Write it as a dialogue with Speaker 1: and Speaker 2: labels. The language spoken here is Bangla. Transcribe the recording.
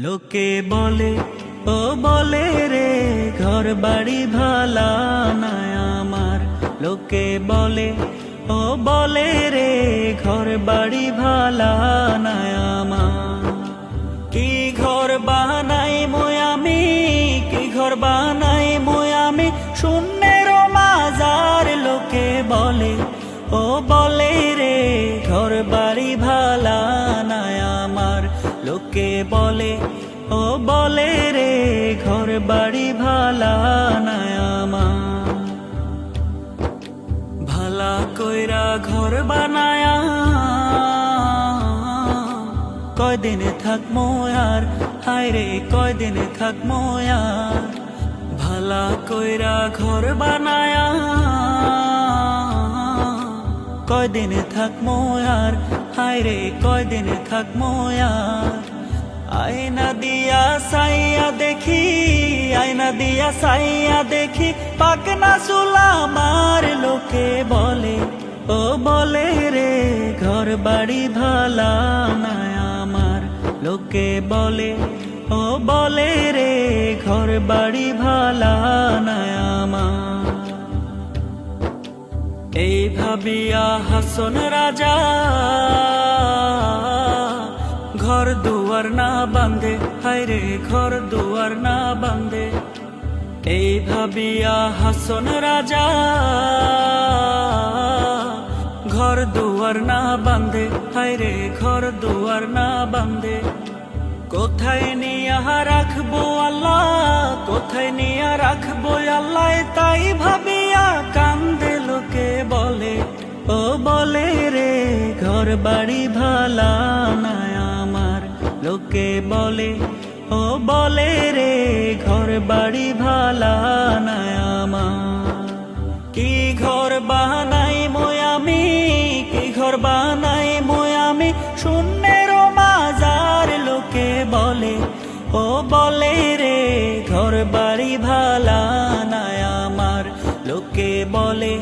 Speaker 1: লোকে বলে ও বলে রে ঘর বাড়ি ভালা না আমার। লোকে বলে ও বলে রে ঘর বাড়ি ভালা না আমার। কি ঘর বানাই মই আমি, কি ঘর বানাই মই আমি, শূন্যের মাজার। লোকে বলে ও বলে রে ঘর বাড়ি ভালা না আমার। লোকে বলে ও বলে রে ঘর বাড়ি ভালা না আমার। ভালা কইরা ঘর বানায়া কয়দিন থাকমো আর, হায় রে কয়দিন থাকমো আর। ভালা কইরা ঘর বানায়া কয়দিন থাকমো আর, হায় রে কয়দিন থাকমো আর। আয়না দিয়া সাইয়া দেখি, আয়না দিয়া সাইয়া দেখি, পাকনা চুলা আমার। লোকে বলে ও বলে রে ঘর বাড়ি ভালা না আমার। লোকে বলে ও বলে রে ঘর বাড়ি ভালা না আমার। এই ভাবিয়া হাসন রাজা ঘর দুয়ার না বান্ধে, হায় রে ঘর দুয়ার না বান্ধে। এই ভাবিয়া হাসন রাজা ঘর দুয়ার না বান্ধে, হায় রে ঘর দুয়ার না বান্ধে। কোথায় নিয়া রাখবো আল্লাহ, কোথায় নিয়া রাখবো আল্লাহ, তাই ভাবিয়া কান্দে। লোকে বলে ও বলে রে ঘর বাড়ি ভালা না আমার। লোকে বলে ও বলে রে ঘর বাড়ি ভালা না আমার। কি ঘর বানাই মই আমি, কি ঘর বানাই মই আমি, শূন্যের মাজার। লোকে বলে ও বলে রে ঘর বাড়ি ভালা না আমার। লোকে বলে